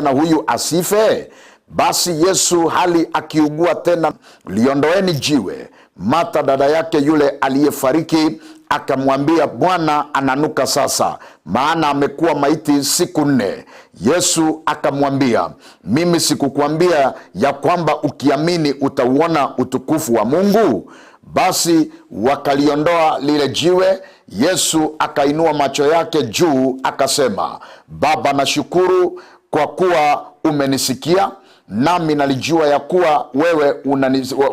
na huyu asife? Basi Yesu hali akiugua tena, liondoeni jiwe. Martha dada yake yule aliyefariki akamwambia, Bwana, ananuka sasa, maana amekuwa maiti siku 4. Yesu akamwambia, mimi sikukwambia ya kwamba ukiamini utauona utukufu wa Mungu? Basi wakaliondoa lile jiwe. Yesu akainua macho yake juu akasema, Baba, nashukuru kwa kuwa umenisikia, nami nalijua ya kuwa wewe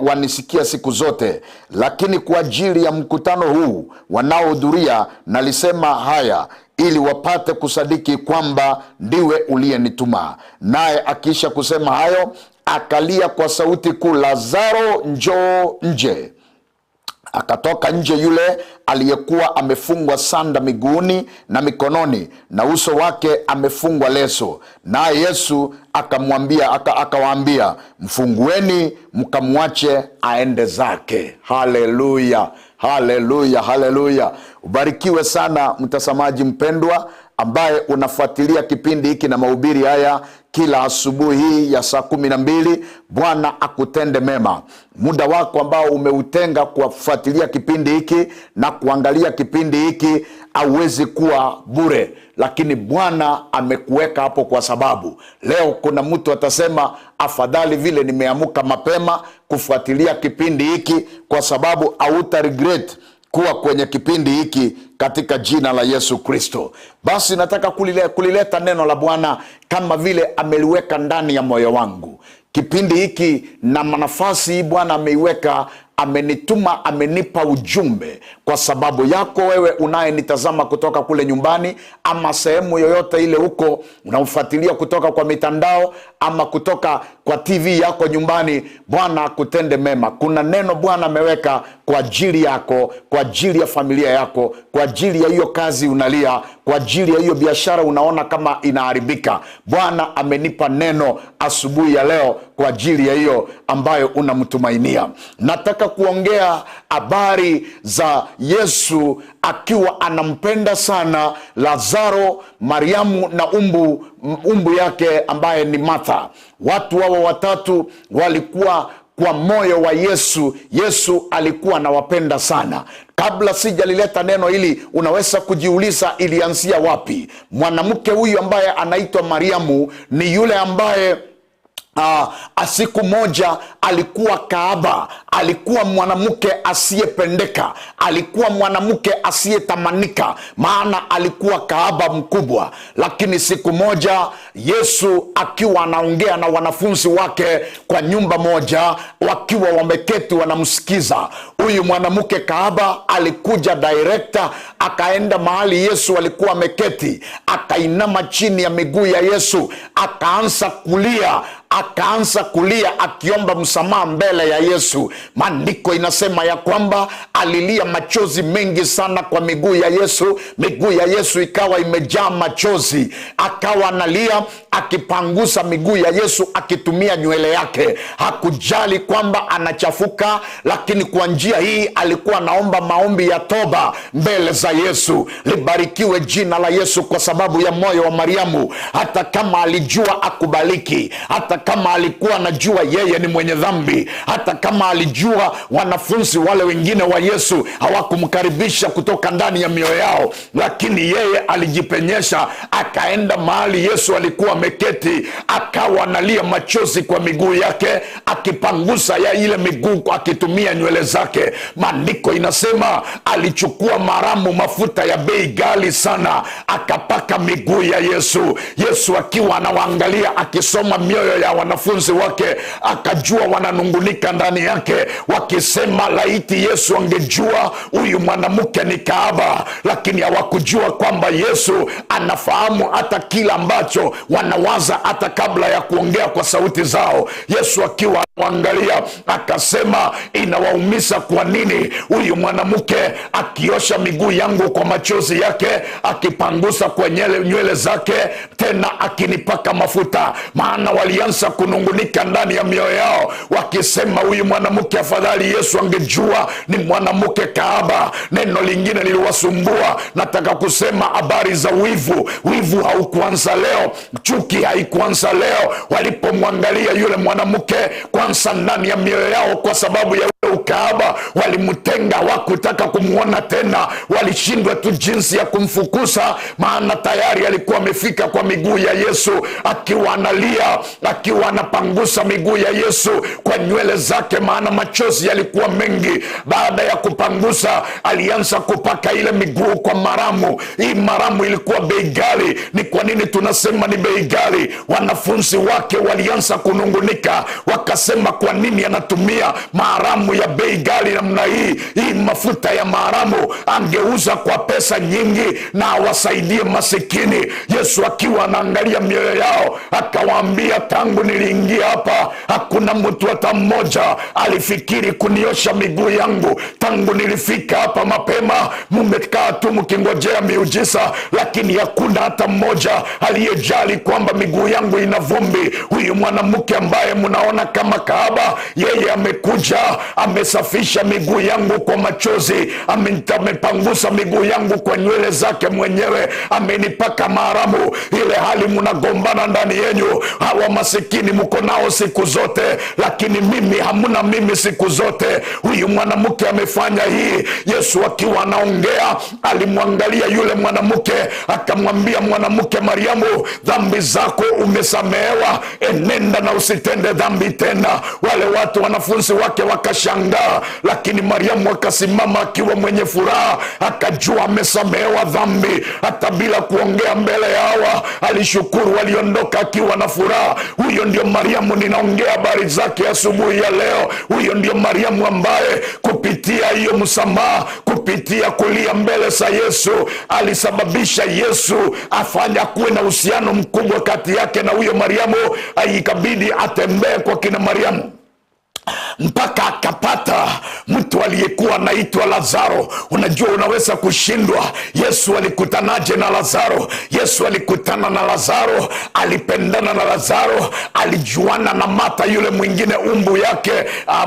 wanisikia siku zote, lakini kwa ajili ya mkutano huu wanaohudhuria nalisema haya, ili wapate kusadiki kwamba ndiwe uliyenituma. Naye akiisha kusema hayo, akalia kwa sauti kuu, Lazaro, njoo nje. Akatoka nje yule aliyekuwa amefungwa sanda miguuni na mikononi, na uso wake amefungwa leso. Naye Yesu akawaambia, mfungueni mkamwache aende zake. Haleluya, haleluya, haleluya. Ubarikiwe sana mtazamaji mpendwa ambaye unafuatilia kipindi hiki na mahubiri haya kila asubuhi hii ya saa 12. Bwana akutende mema. Muda wako ambao umeutenga kufuatilia kipindi hiki na kuangalia kipindi hiki hauwezi kuwa bure, lakini Bwana amekuweka hapo kwa sababu leo kuna mtu atasema, afadhali vile nimeamuka mapema kufuatilia kipindi hiki, kwa sababu hauta regret kuwa kwenye kipindi hiki katika jina la Yesu Kristo. Basi nataka kulileta neno la Bwana kama vile ameliweka ndani ya moyo wangu. Kipindi hiki na nafasi hii Bwana ameiweka, amenituma, amenipa ujumbe kwa sababu yako wewe unayenitazama kutoka kule nyumbani, ama sehemu yoyote ile huko unaofuatilia kutoka kwa mitandao ama kutoka kwa TV yako nyumbani. Bwana akutende mema. Kuna neno Bwana ameweka kwa ajili yako, kwa ajili ya familia yako, kwa ajili ya hiyo kazi unalia, kwa ajili ya hiyo biashara unaona kama inaharibika. Bwana amenipa neno asubuhi ya leo kwa ajili ya hiyo ambayo unamtumainia. Nataka kuongea habari za Yesu akiwa anampenda sana Lazaro, Mariamu na umbu yake ambaye ni Martha. Watu wao watatu walikuwa kwa moyo wa Yesu. Yesu alikuwa anawapenda sana. Kabla sijalileta neno hili, unaweza kujiuliza ilianzia wapi? Mwanamke huyu ambaye anaitwa Mariamu ni yule ambaye siku moja alikuwa kahaba, alikuwa mwanamke asiyependeka, alikuwa mwanamke asiyetamanika, maana alikuwa kahaba mkubwa. Lakini siku moja Yesu akiwa anaongea na wanafunzi wake kwa nyumba moja, wakiwa wameketi wanamsikiza, huyu mwanamke kahaba alikuja director, akaenda mahali Yesu alikuwa ameketi, akainama chini ya miguu ya Yesu, akaanza kulia akiomba msamaha mbele ya Yesu. Maandiko inasema ya kwamba alilia machozi mengi sana kwa miguu ya Yesu. Miguu ya Yesu ikawa imejaa machozi, akawa analia akipangusa miguu ya Yesu akitumia nywele yake. Hakujali kwamba anachafuka, lakini kwa njia hii alikuwa anaomba maombi ya toba mbele za Yesu. Libarikiwe jina la Yesu kwa sababu ya moyo wa Mariamu. Hata kama alijua akubaliki, hata kama alikuwa anajua yeye ni mwenye dhambi, hata kama alijua wanafunzi wale wengine wa Yesu hawakumkaribisha kutoka ndani ya mioyo yao, lakini yeye alijipenyesha, akaenda mahali Yesu alikuwa ameketi, akawa analia machozi kwa miguu yake, akipangusa ya ile miguu akitumia nywele zake. Maandiko inasema alichukua maramu, mafuta ya bei ghali sana, akapaka miguu ya Yesu. Yesu akiwa anawaangalia, akisoma mioyo ya wanafunzi wake, akajua wananungunika ndani yake, wakisema laiti Yesu angejua huyu mwanamke ni kahaba. Lakini hawakujua kwamba Yesu anafahamu hata kila ambacho wanawaza hata kabla ya kuongea kwa sauti zao. Yesu akiwa Mwangalia akasema, inawaumiza kwa nini huyu mwanamke akiosha miguu yangu kwa machozi yake, akipangusa kwa nywele zake, tena akinipaka mafuta? Maana walianza kunungunika ndani ya mioyo yao wakisema, huyu mwanamke afadhali Yesu angejua ni mwanamke kahaba. Neno lingine liliwasumbua, nataka kusema habari za wivu. Wivu haukuanza leo, chuki haikuanza leo. Walipomwangalia yule mwanamke kwanza ndani ya mioyo yao, kwa sababu ya ukahaba, walimtenga, wakutaka kumuona tena. Walishindwa tu jinsi ya kumfukuza, maana tayari alikuwa amefika kwa miguu ya Yesu, akiwa analia, akiwa anapangusa miguu ya Yesu kwa nywele zake, maana machozi yalikuwa mengi. Baada ya kupangusa, alianza kupaka ile miguu kwa maramu. Hii maramu ilikuwa bei ghali. Ni kwa nini tunasema ni bei ghali? Wanafunzi wake walianza kunungunika, wakasema, kwa nini anatumia maramu ya bei ghali namna hii? Hii mafuta ya maramu angeuza kwa pesa nyingi na awasaidie masikini. Yesu akiwa anaangalia mioyo yao akawaambia, tangu niliingia hapa hakuna mtu hata mmoja alifikiri kuniosha miguu yangu. Tangu nilifika hapa mapema, mmekaa tu mkingojea miujiza, lakini hakuna hata mmoja aliyejali kwamba miguu yangu ina vumbi. Huyu mwanamke ambaye mnaona kama kahaba, yeye amekuja, amesafisha miguu yangu kwa machozi, amepangusa miguu yangu kwa nywele zake mwenyewe, amenipaka maramu. Ile hali mnagombana ndani yenu, hawa masikini mko nao siku zote, lakini mimi hamuna mimi siku zote. Huyu mwanamke amefanya hii. Yesu akiwa anaongea, alimwangalia yule mwanamke, akamwambia, mwanamke Mariamu, dhambi zako umesamehewa, enenda na usitende dhambi tena. Wale watu wanafunzi wake wakashangaa, lakini Mariamu akasimama akiwa mwenye furaha, akajua amesamehewa dhambi. Hata bila kuongea mbele ya hawa, alishukuru, waliondoka akiwa na furaha. Huyo ndio Mariamu ninaongea habari zake asubuhi ya leo. Huyo ndio Mariamu ambaye kupitia hiyo msamaha, kupitia kulia mbele za Yesu, alisababisha Yesu afanya kuwe na uhusiano mkubwa kati yake na huyo Mariamu. Ikabidi atembee kwa kina Mariamu mpaka akapata mtu aliyekuwa anaitwa Lazaro. Unajua, unaweza kushindwa. Yesu alikutanaje na Lazaro? Yesu alikutana na Lazaro, alipendana na Lazaro, alijuana na Martha yule mwingine umbu yake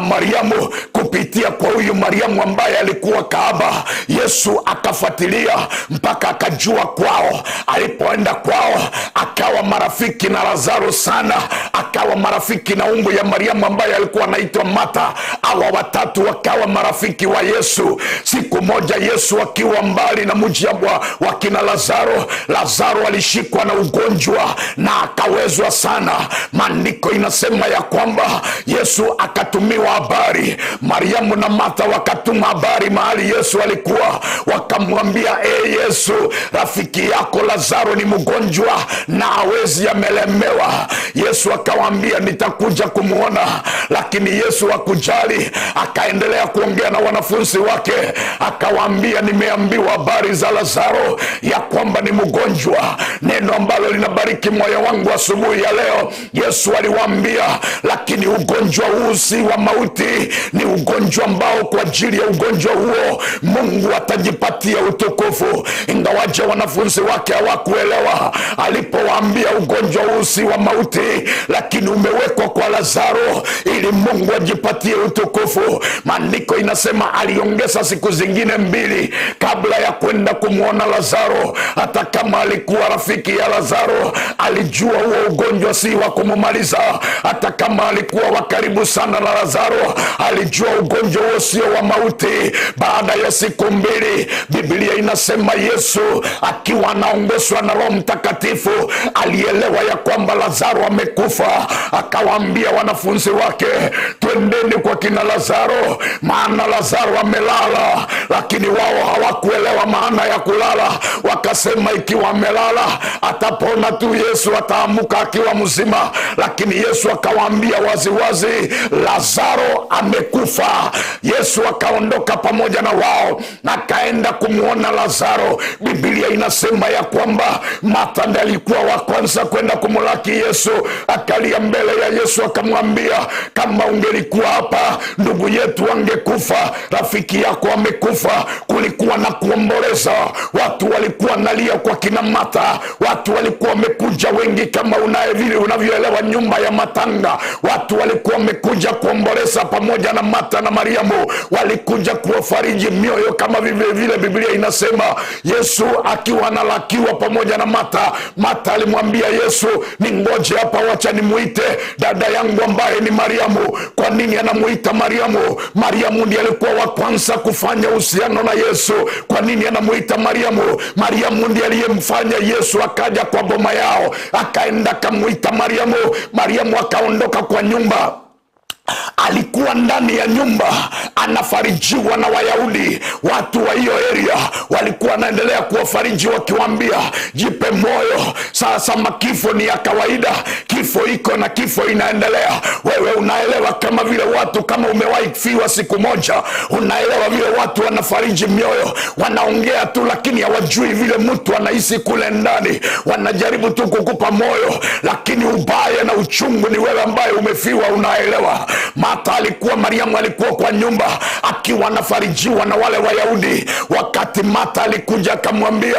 Mariamu, kupitia kwa huyu Mariamu ambaye alikuwa kahaba. Yesu akafuatilia mpaka akajua kwao. Alipoenda kwao, akawa marafiki na Lazaro sana, akawa marafiki na umbu ya Mariamu ambaye alikuwa anaitwa Martha. Hawa watatu wakawa marafiki wa Yesu. Siku moja Yesu akiwa mbali na mji wa kina Lazaro, Lazaro alishikwa na ugonjwa na akawezwa sana. Maandiko inasema ya kwamba Yesu akatumiwa habari, Mariamu na Martha wakatuma habari mahali Yesu alikuwa, wakamwambia, Yesu, rafiki yako Lazaro ni mgonjwa na hawezi, amelemewa. Yesu akawaambia, nitakuja kumuona. Lakini Yesu hakujali, akaendelea kuongea na wanafunzi wake, akawaambia, nimeambiwa habari za Lazaro ya kwamba ni mgonjwa. Neno ambalo linabariki moyo wangu asubuhi ya leo. Yesu aliwaambia, lakini ugonjwa huu si wa mauti, ni ugonjwa ambao kwa ajili ya ugonjwa huo Mungu atajipatia utukufu. Ingawaje wanafunzi wake hawakuelewa, alipowaambia ugonjwa huu si wa mauti, lakini umewekwa kwa Lazaro ili Mungu ajipatie utukufu. Maandiko inasema aliongeza siku zingine 2 kabla ya kwenda kumwona Lazaro. Hata kama alikuwa rafiki ya Lazaro, alijua huo ugonjwa si wa kumumaliza. Hata kama alikuwa wa karibu sana na Lazaro, alijua ugonjwa huo sio wa mauti. Baada ya siku 2, Biblia inasema Yesu akiwa anaongozwa na Roho Mtakatifu alielewa ya kwamba Lazaro amekufa. Akawaambia wanafunzi wake, twende twendeni kwa kina Lazaro, maana Lazaro amelala. Lakini wao hawakuelewa maana ya kulala, wakasema ikiwa amelala atapona tu, Yesu ataamuka akiwa mzima. Lakini Yesu akawaambia waziwazi, Lazaro amekufa. Yesu akaondoka pamoja na wao na akaenda kumuona Lazaro. Biblia inasema ya kwamba Martha ndiye alikuwa wa kwanza kwenda kumlaki Yesu. Akalia mbele ya Yesu akamwambia, kama ungelikuwa hapa ndugu yetu angekufa, rafiki yako amekufa. Kulikuwa na kuomboleza, watu walikuwa nalia kwa kina Martha, watu walikuwa wamekuja wengi kama unavyoelewa nyumba ya matanga. Watu walikuwa wamekuja kuomboleza pamoja na Martha na Mariamu, walikuja kuwafariji mioyo kama vile Biblia inasema. Yesu akiwa analakiwa pamoja na Martha, Martha alimwambia Yesu, ningoje hapa, wacha nimuite dada yangu ambaye ni Mariamu. Kwa nini anamuita Mariamu? Mariamu ndiye alikuwa wa kwanza kufanya uhusiano na Yesu. Kwa nini anamuita Mariamu? Mariamu ndiye aliyemfanya Yesu akaja kwa boma yao, akaenda akamuita Mariamu. Mariamu akaondoka kwa nyumba, alikuwa ndani ya nyumba anafarijiwa na Wayahudi. Watu wa hiyo area walikuwa wanaendelea kuwafariji wakiwaambia, jipe moyo, sasa makifo ni ya kawaida, kifo iko na kifo inaendelea. Wewe unaelewa kama vile watu, kama umewahi kufiwa siku moja, unaelewa vile watu wanafariji mioyo, wanaongea tu lakini hawajui vile mtu anahisi kule ndani. Wanajaribu tu kukupa moyo, lakini ubaya na uchungu ni wewe ambaye umefiwa, unaelewa. Mariamu alikuwa kwa nyumba akiwa anafarijiwa na wale Wayahudi. Wakati Martha alikuja akamwambia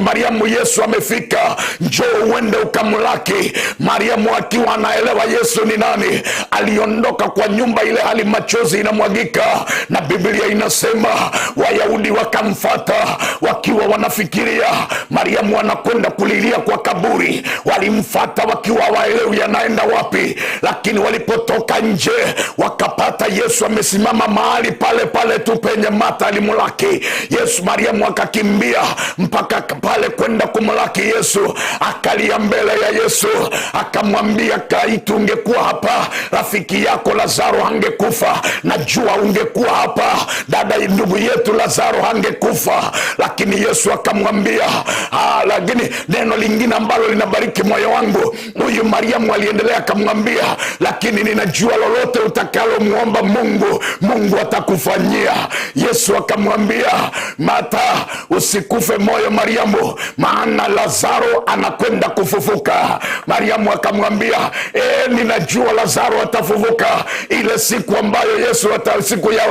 Mariamu, Yesu amefika, njoo uende ukamlaki. Mariamu akiwa anaelewa Yesu ni nani, aliondoka kwa nyumba ile hali machozi inamwagika, na Biblia inasema Wayahudi wakamfuata wakiwa wanafikiria Mariamu anakwenda kulilia kwa kaburi. Walimfuata wakiwa waelewi anaenda wapi, lakini walipotoka nje wakapata Yesu amesimama mahali pale pale tu penye Martha alimlaki Yesu. Mariamu akakimbia mpaka pale kwenda kumlaki Yesu, akalia mbele ya Yesu akamwambia, kaitu ungekuwa hapa rafiki yako Lazaro hangekufa. Najua ungekuwa hapa dada ndugu yetu Lazaro hangekufa. Lakini Yesu akamwambia, lakini neno lingine ambalo linabariki moyo wangu, huyu Mariamu aliendelea akamwambia, lakini ninajua lolote utakalo muomba Mungu atakufanyia. Yesu akamwambia, Martha, usikufe moyo Mariamu, maana Lazaro anakwenda kufufuka. Mariamu akamwambia, ninajua Lazaro atafufuka ile siku ambayo Yesu siku ya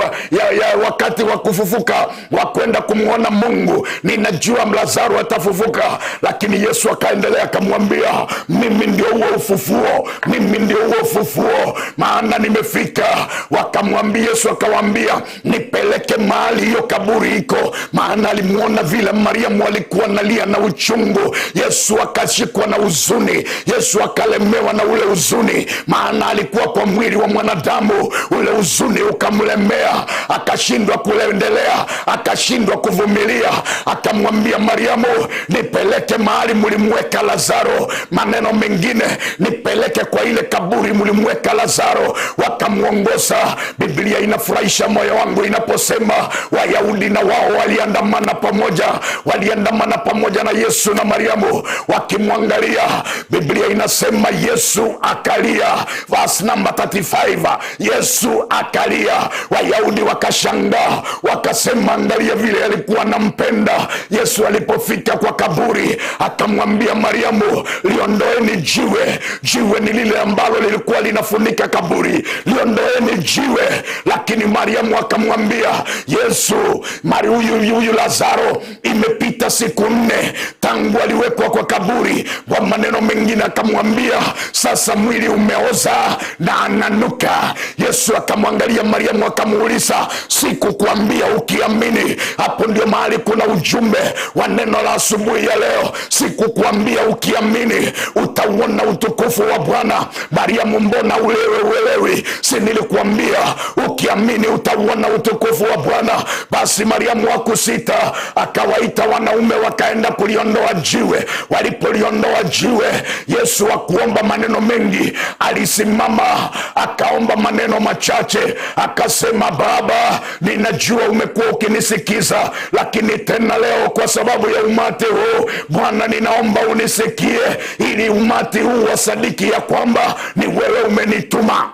wakati wa kufufuka wa kwenda kumuona Mungu, ninajua Lazaro atafufuka. Lakini Yesu akaendelea akamwambia, mimi ndio huo ufufuo, mimi ndio huo ufufuo, maana nimefika. Wakamwambia, Yesu akawaambia, nipeleke mahali hiyo kaburi iko, maana alimuona vile Mariamu alikuwa analia na uchungu. Yesu akashikwa na huzuni, Yesu akalemewa na ule huzuni, maana alikuwa kwa mwili wa mwanadamu. Ule huzuni ukamlemea, akashindwa kuendelea, akashindwa kuvumilia. Akamwambia Mariamu, nipeleke mahali mlimweka Lazaro, maneno mengine, nipeleke kwa ile kaburi mlimweka Lazaro. Wakamuongoza. Biblia inafurahisha moyo wangu inaposema Wayahudi na wao waliandamana pamoja na Yesu na Mariamu wakimwangalia. Biblia inasema Yesu akalia, verse number 35, Yesu akalia. Wayahudi wakashangaa, wakasema, angalia vile alikuwa anampenda. Yesu alipofika kwa kaburi akamwambia Mariamu, liondoeni jiwe. Jiwe ni lile ambalo lilikuwa linafunika kaburi, liondoeni jiwe. Lakini Mariamu akamwambia Yesu, huyu Lazaro imepita siku 4 tangu aliwekwa kwa kaburi. Kwa maneno mengine akamwambia, sasa mwili umeoza na ananuka. Yesu akamwangalia Mariamu akamuuliza, sikukuambia ukiamini? Hapo ndio mahali kuna ujumbe wa neno la asubuhi ya leo. Sikukuambia ukiamini utauona utukufu wa Bwana? Mariamu, mbona uelewi. Si nilikuambia ukiamini utauona utukufu wa Bwana? Basi Mariamu hakusita, akawaita wanaume wakaenda kuliondoa jiwe. Walipoliondoa jiwe, Yesu hakuomba maneno mengi, alisimama akaomba maneno machache, akasema, Baba, ninajua umekuwa ukinisikiza, lakini tena leo kwa sababu ya umati huu, Bwana, ninaomba unisikie, ili umati huu wasadiki ya kwamba ni wewe umenituma.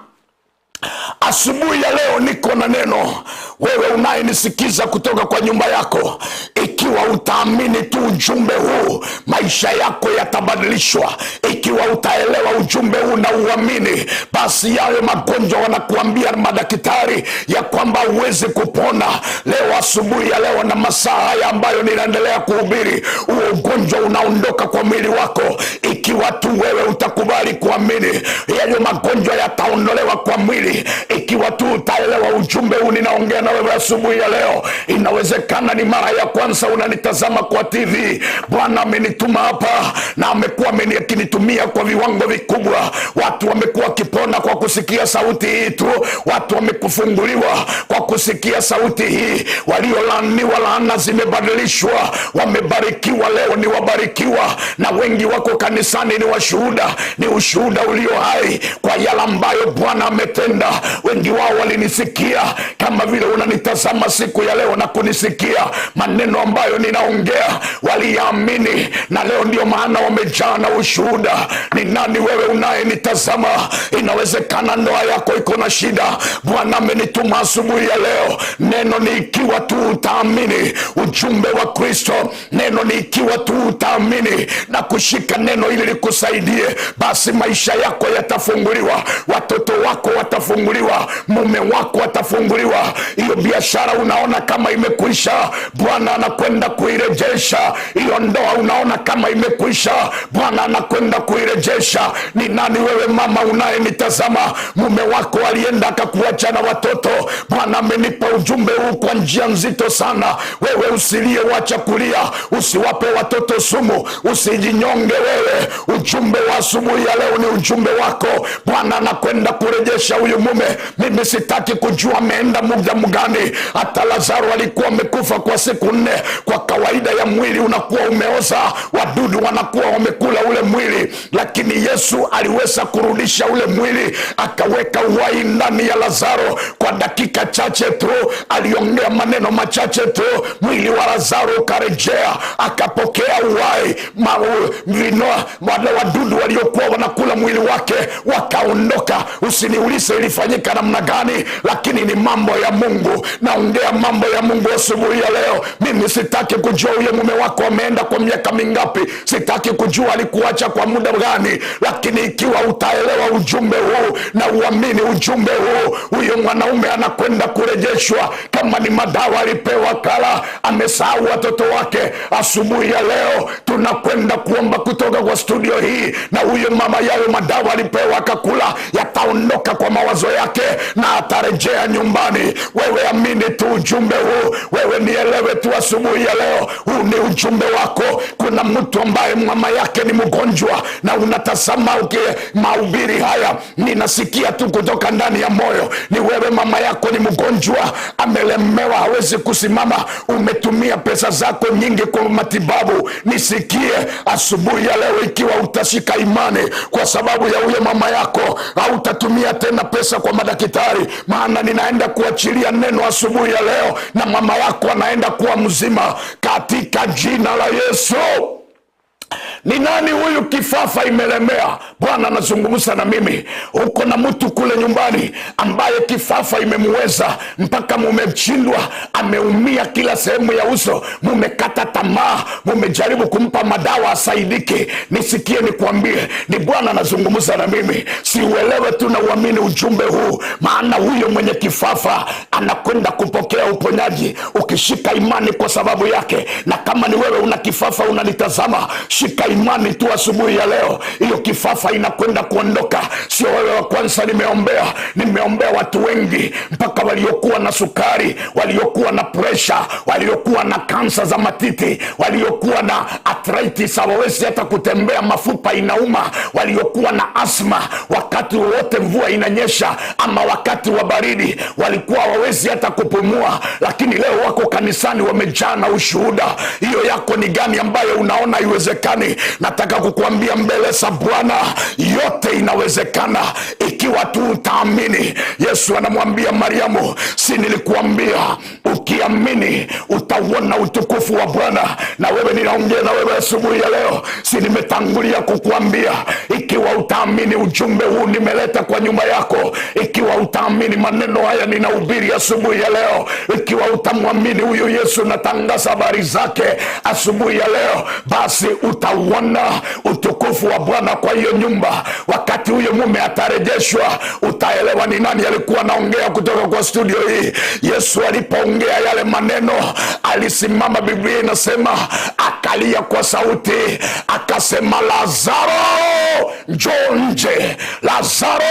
Asubuhi ya leo niko na neno. Wewe unayenisikiza kutoka kwa nyumba yako, ikiwa utaamini tu ujumbe huu, maisha yako yatabadilishwa. Ikiwa utaelewa ujumbe huu na uamini, basi yale magonjwa wanakuambia madaktari ya kwamba huwezi kupona, leo asubuhi ya leo na masaa haya ambayo ninaendelea kuhubiri, huo ugonjwa unaondoka kwa mwili wako. Ikiwa tu wewe utakubali kuamini, yale magonjwa yataondolewa kwa mwili. Ikiwa tu utaelewa ujumbe huu ninaongea na wewe asubuhi ya leo. Inawezekana ni mara ya kwanza unanitazama kwa TV. Bwana amenituma hapa na amekuwa amenitumia kwa viwango vikubwa. Watu wamekuwa wakipona kwa kusikia sauti hii tu. Watu wamekufunguliwa kwa kusikia sauti hii. Waliolaaniwa laana zimebadilishwa, wamebarikiwa leo ni wabarikiwa, na wengi wako kanisani ni washuhuda. Ni ushuhuda ulio hai kwa yale ambayo Bwana ametenda. Wengi wao walinisikia kama vile unanitazama siku ya leo na kunisikia. Maneno ambayo ninaongea waliamini, na leo ndio maana wamejaa na ushuhuda. Ni nani wewe unayenitazama? Inawezekana ndoa yako iko na shida. Bwana amenituma asubuhi ya leo. Neno ni ikiwa tu utaamini ujumbe wa Kristo. Neno ni ikiwa tu utaamini na kushika neno ili likusaidie, basi maisha yako yatafunguliwa, watoto wako watafunguliwa, mume wako atafunguliwa. Hiyo biashara unaona kama imekwisha, Bwana anakwenda kuirejesha. Hiyo ndoa unaona kama imekwisha, Bwana anakwenda kuirejesha. Ni nani wewe mama unayenitazama, mume wako alienda akakuacha na watoto? Bwana amenipa ujumbe huu kwa njia nzito sana. Wewe usilie, wacha kulia, usiwape watoto sumu, usijinyonge wewe. Ujumbe wa asubuhi ya leo ni ujumbe wako. Bwana anakwenda kurejesha huyu mume. Mimi sitaki kujua ameenda muda mgani. Hata Lazaro alikuwa amekufa kwa siku 4. Kwa kawaida ya mwili unakuwa umeoza, wadudu wanakuwa wamekula ule mwili, lakini Yesu aliweza kurudisha ule mwili, akaweka uhai ndani ya Lazaro. Kwa dakika chache tu, aliongea maneno machache tu, mwili wa Lazaro ukarejea, akapokea uhai. Wale wadudu waliokuwa wanakula mwili wake wakaondoka. Usiniulize ilifanyika namna gani, lakini ni mambo ya Mungu. Naongea mambo ya Mungu asubuhi ya leo. Mimi sitaki kujua ule mume wako ameenda kwa miaka mingapi, sitaki kujua alikuacha kwa muda gani, lakini ikiwa utaelewa ujumbe huu na uamini ujumbe huu, huyo mwanaume anakwenda kurejeshwa. Kama ni madawa alipewa kala, amesahau watoto wake, asubuhi ya leo tunakwenda kuomba kutoka kwa studio hii, na huyo mama yale madawa alipewa akakula, yataondoka kwa mawazo yake na atarejea nyumbani. Wewe amini tu ujumbe huu, wewe nielewe tu asubuhi ya leo, huu ni ujumbe wako. Kuna mtu ambaye mama yake ni mgonjwa na unatazama mahubiri haya, ninasikia tu kutoka ndani ya moyo, ni wewe mama yako ni mgonjwa, amelemewa, hawezi kusimama, umetumia pesa zako nyingi kwa matibabu. Nisikie asubuhi ya leo, ikiwa utashika imani kwa sababu ya huyo mama yako, hautatumia tena pesa kwa madaktari, maana ninaenda kuachilia neno asubuhi ya leo, na mama yako anaenda kuwa mzima katika jina la Yesu. Ni nani huyu kifafa imelemea? Bwana anazungumza na mimi. Uko na mtu kule nyumbani ambaye kifafa imemweza mpaka mumeshindwa, ameumia kila sehemu ya uso, mumekata tamaa, mumejaribu kumpa madawa asaidike. Nisikie nikwambie, ni Bwana anazungumza na mimi. Si uelewe tu na uamini ujumbe huu, maana huyo mwenye kifafa anakwenda kupokea uponyaji ukishika imani kwa sababu yake. Na kama ni wewe una kifafa unanitazama, shika imani tu asubuhi ya leo, hiyo kifafa inakwenda kuondoka. Sio wewe wa kwanza nimeombea watu wengi, mpaka waliokuwa na sukari, waliokuwa na presha, waliokuwa na kansa za matiti, waliokuwa na arthritis hawawezi hata kutembea, mafupa inauma, waliokuwa na asma, wakati wowote mvua inanyesha ama wakati wa baridi walikuwa hawawezi hata kupumua, lakini leo wako kanisani wamejaa na ushuhuda. Hiyo yako ni gani ambayo unaona haiwezekani? Nataka kukuambia mbele za Bwana yote inawezekana ikiwa tu utaamini. Yesu anamwambia Mariamu, si nilikuambia ukiamini utauona utukufu wa Bwana? Na wewe, ninaongea na wewe asubuhi ya leo, si nimetangulia kukuambia ikiwa utaamini ujumbe huu nimeleta kwa nyuma yako, ikiwa utaamini maneno haya ninahubiri asubuhi ya leo, ikiwa utamwamini huyu Yesu natangaza habari zake asubuhi ya leo, basi utauona utukufu wa Bwana kwa hiyo nyumba. Wakati huyo mume atarejeshwa, utaelewa ni nani alikuwa anaongea kutoka kwa studio hii. Yesu alipoongea yale maneno, alisimama, Biblia inasema akalia kwa sauti, akasema, Lazaro njoo nje, Lazaro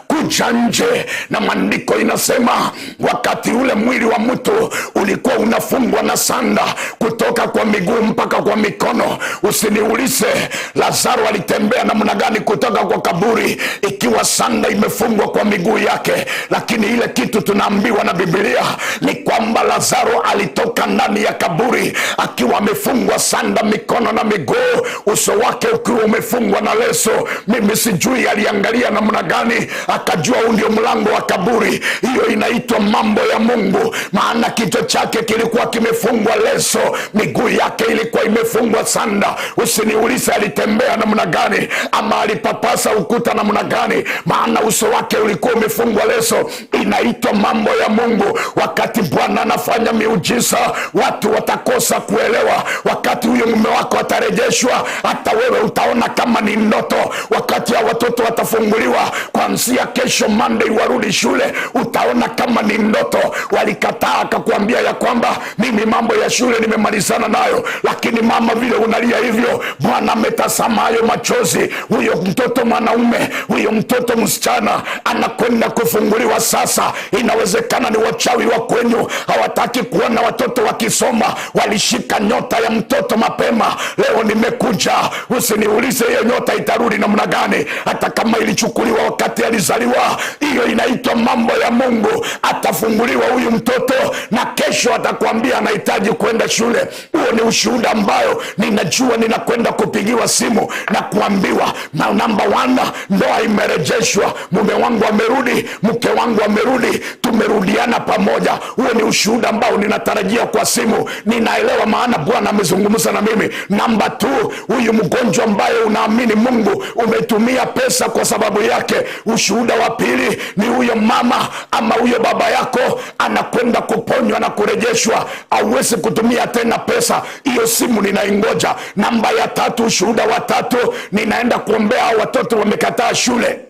kuja nje. Na maandiko inasema wakati ule mwili wa mtu ulikuwa unafungwa na sanda kutoka kwa miguu mpaka kwa mikono. Usiniulize Lazaro alitembea namna gani kutoka kwa kaburi ikiwa sanda imefungwa kwa miguu yake, lakini ile kitu tunaambiwa na Biblia ni kwamba Lazaro alitoka ndani ya kaburi akiwa amefungwa sanda mikono na miguu, uso wake ukiwa umefungwa na leso. Mimi sijui aliangalia namna gani akajua huu ndio mlango wa kaburi. Hiyo inaitwa mambo ya Mungu, maana kichwa chake kilikuwa kimefungwa leso, miguu yake ilikuwa imefungwa sanda. Usiniulize alitembea namna gani ama alipapasa ukuta namna gani, maana uso wake ulikuwa umefungwa leso. Inaitwa mambo ya Mungu. Wakati Bwana anafanya miujiza, watu watakosa kuelewa. Wakati huyo mume wako atarejeshwa, hata wewe utaona kama ni ndoto. Wakati ya watoto watafunguliwa kuanzia kesho Monday warudi shule, utaona kama ni ndoto. Walikataa akakwambia ya kwamba mimi mambo ya shule nimemalizana nayo, lakini mama, vile unalia hivyo, Bwana ametazama hayo machozi. Huyo mtoto mwanaume, huyo mtoto msichana anakwenda kufunguliwa sasa. Inawezekana ni wachawi wa kwenyu hawataki kuona watoto wakisoma, walishika nyota ya mtoto mapema. Leo nimekuja, usiniulize hiyo nyota itarudi namna gani, hata kama ilichukuliwa wakati alizaliwa. Hiyo inaitwa mambo ya Mungu. Atafunguliwa huyu mtoto na kesho atakwambia anahitaji kwenda shule. Huo ni ushuhuda ambayo ninajua ninakwenda kupigiwa simu na kuambiwa na number 1, ndoa imerejeshwa, mume wangu amerudi, mke wangu amerudi, tumerudiana pamoja. Huo ni ushuhuda ambao ninatarajia kwa simu. Ninaelewa maana Bwana amezungumza na mimi. Number 2, huyu mgonjwa ambaye unaamini Mungu umetumia pesa kwa sababu yake. Ushuhuda wa pili ni huyo mama ama huyo baba yako anakwenda kuponywa na kurejeshwa, hauwezi kutumia tena pesa. Hiyo simu ninaingoja. Namba ya 3, ushuhuda wa 3, ninaenda kuombea watoto wamekataa shule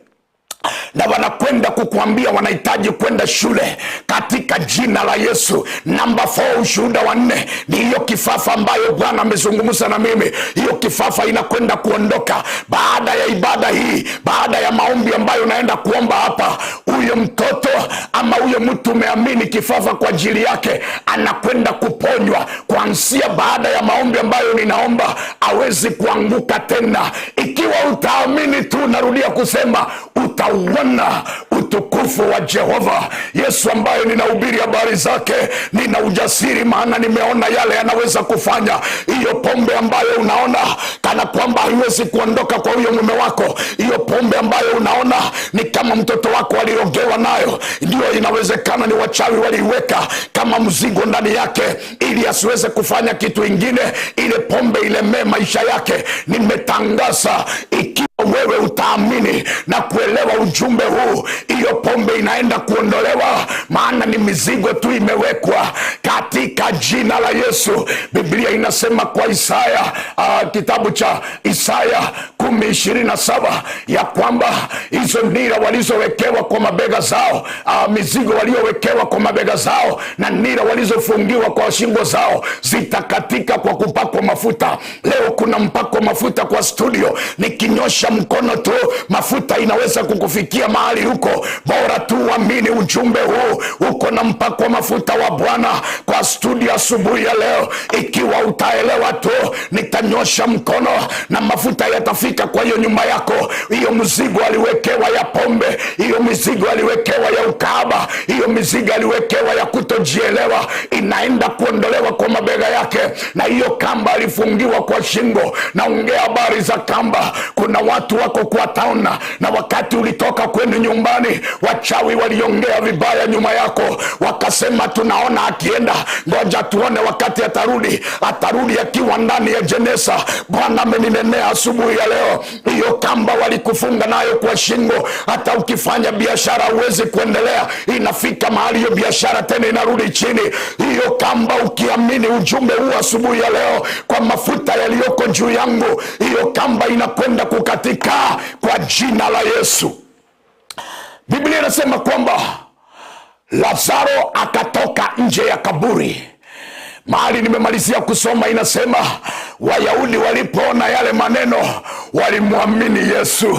na wanakwenda kukuambia wanahitaji kwenda shule katika jina la Yesu. Namba 4, ushuhuda wa 4 ni hiyo kifafa ambayo Bwana amezungumza na mimi. Hiyo kifafa inakwenda kuondoka baada ya ibada hii, baada ya maombi ambayo naenda kuomba hapa. Huyo mtoto ama huyo mtu umeamini kifafa kwa ajili yake anakwenda kuponywa kuanzia baada ya maombi ambayo ninaomba. Hawezi kuanguka tena ikiwa utaamini tu. Narudia kusema utauona utukufu wa Jehova. Yesu ambaye ninahubiri habari zake, nina ujasiri maana nimeona yale yanaweza kufanya. Hiyo pombe ambayo unaona kana kwamba haiwezi kuondoka kwa huyo mume wako, hiyo pombe ambayo unaona ni kama mtoto wako alirogewa nayo, ndio inawezekana ni wachawi waliweka kama mzigo ndani yake ili asiweze kufanya kitu ingine, ile pombe ilemee maisha yake. Nimetangaza ikiwa wewe utaamini na kuelewa ujumbe huu, hiyo pombe inaenda kuondolewa, maana ni mizigo tu imewekwa katika jina la Yesu. Biblia inasema kwa Isaya, kitabu cha Isaya 10:27 ya kwamba hizo nira walizowekewa kwa mabega zao, mizigo waliowekewa kwa mabega zao na nira walizofungiwa kwa shingo zao zitakatika kwa kupakwa mafuta. Leo kuna mpako mafuta kwa studio, nikinyosha mkono tu mafuta inaweza kukufikia mahali huko. Bora tu uamini ujumbe huu, uko na mpako mafuta wa Bwana kwa studio asubuhi ya leo. Ikiwa utaelewa tu, nitanyosha mkono na mafuta yatafika kwa hiyo nyumba yako. Hiyo mzigo aliwekewa ya pombe, hiyo mizigo aliwekewa ya ukahaba, hiyo mizigo aliwekewa ya kutojielewa, inaenda kuondolewa kwa mabega yake. Na hiyo kamba alifungiwa kwa shingo, naongea habari za kamba. Kuna watu wako kwa town, na wakati ulitoka kwenu nyumbani, wachawi waliongea vibaya nyuma yako, wakasema tunaona akienda, ngoja tuone wakati atarudi akiwa ndani ya jeneza. Bwana ameninenea asubuhi ya leo, hiyo kamba walikufunga nayo kwa shingo, hata ukifanya biashara huwezi kuendelea, inafika mahali hiyo biashara tena inarudi chini. Hiyo kamba, ukiamini ujumbe huu asubuhi ya leo, kwa mafuta yaliyoko juu yangu, hiyo kamba inakwenda kukatika kwa jina la Yesu. Biblia inasema kwamba Lazaro akatoka nje ya kaburi. Mahali nimemalizia kusoma inasema Wayahudi walipoona yale maneno walimwamini Yesu.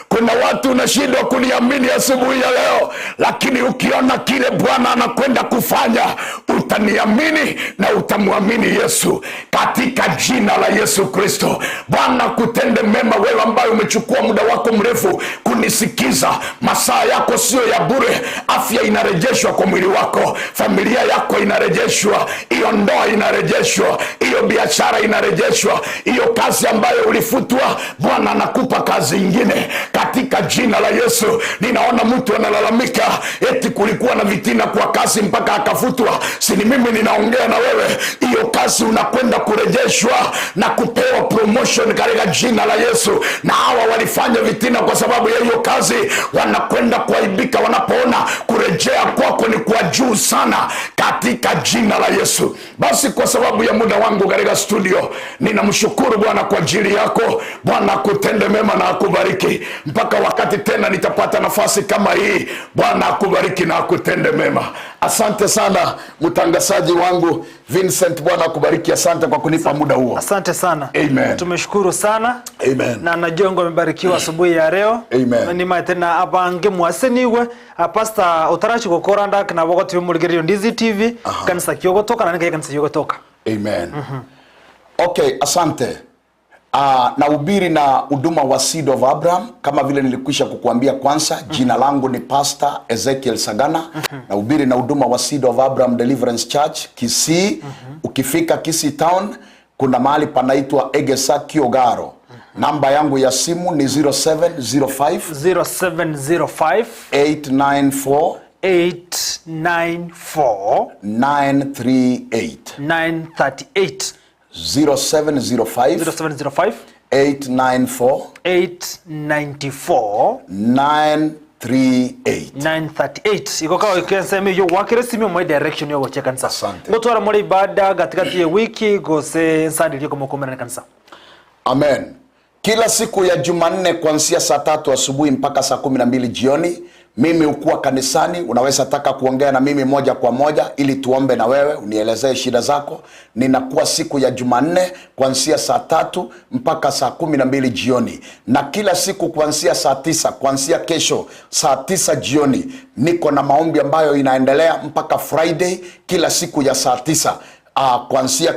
Kuna watu unashindwa kuniamini asubuhi ya leo, lakini ukiona kile Bwana anakwenda kufanya, utaniamini na utamwamini Yesu katika jina la Yesu Kristo. Bwana kutende mema, wewe ambaye umechukua muda wako mrefu kunisikiza. Masaa yako sio ya bure. Afya inarejeshwa kwa mwili wako, familia yako inarejeshwa, hiyo ndoa inarejeshwa, hiyo biashara inarejeshwa, hiyo kazi ambayo ulifutwa, Bwana anakupa kazi ingine katika jina la Yesu. Ninaona mtu analalamika eti kulikuwa na vitina kwa kazi mpaka akafutwa. Si ni mimi ninaongea na wewe? Hiyo kazi unakwenda kurejeshwa na kupewa promotion katika jina la Yesu. Na hawa walifanya vitina kwa sababu ya hiyo kazi, wanakwenda kuaibika wanapoona kurejea kwako ni kwa juu sana katika jina la Yesu. Basi kwa sababu ya muda wangu katika studio, ninamshukuru Bwana kwa ajili yako. Bwana akutende mema na akubariki. Mpaka wakati tena nitapata nafasi kama hii, Bwana akubariki na akutende mema. Asante sana mtangazaji wangu Vincent, Bwana akubariki. Asante kwa kunipa muda huo. Asante sana. Amen. Tumeshukuru sana. Amen. Na najua ngo umebarikiwa asubuhi ya leo. Amen. Ni matena abange mwaseniwe Pastor Otarachi gokoranda kana bogoti bumurigeriyo Ndizi TV kanisa kiyogotoka na nikaye kanisa kiyogotoka. Amen. Okay, asante. Na ubiri na huduma wa Seed of Abraham, kama vile nilikwisha kukuambia kwanza, jina langu ni Pastor Ezekial Sagana. Na ubiri na huduma wa Seed of Abraham Deliverance Church Kisii. Ukifika Kisii town, kuna mahali panaitwa Egesa Kiogaro. Namba yangu ya simu ni 0705 894 938 0705 894 938 iko kwa ikensema yo wakire simi mo direction yo goche kanisa. Ngotwara muri ibada katikati ya wiki gose nsadi liko mokomera kanisa. Amen. Kila siku ya Jumanne kuanzia saa 3 asubuhi mpaka saa 12 jioni, mimi ukuwa kanisani. Unaweza taka kuongea na mimi moja kwa moja ili tuombe na wewe, unielezee shida zako. Ninakuwa siku ya Jumanne kuanzia saa 3 mpaka saa 12 jioni. Na kila siku kuanzia saa 9, kuanzia kesho saa 9 jioni, niko na maombi ambayo inaendelea mpaka Friday kila siku ya saa 9 kuanzia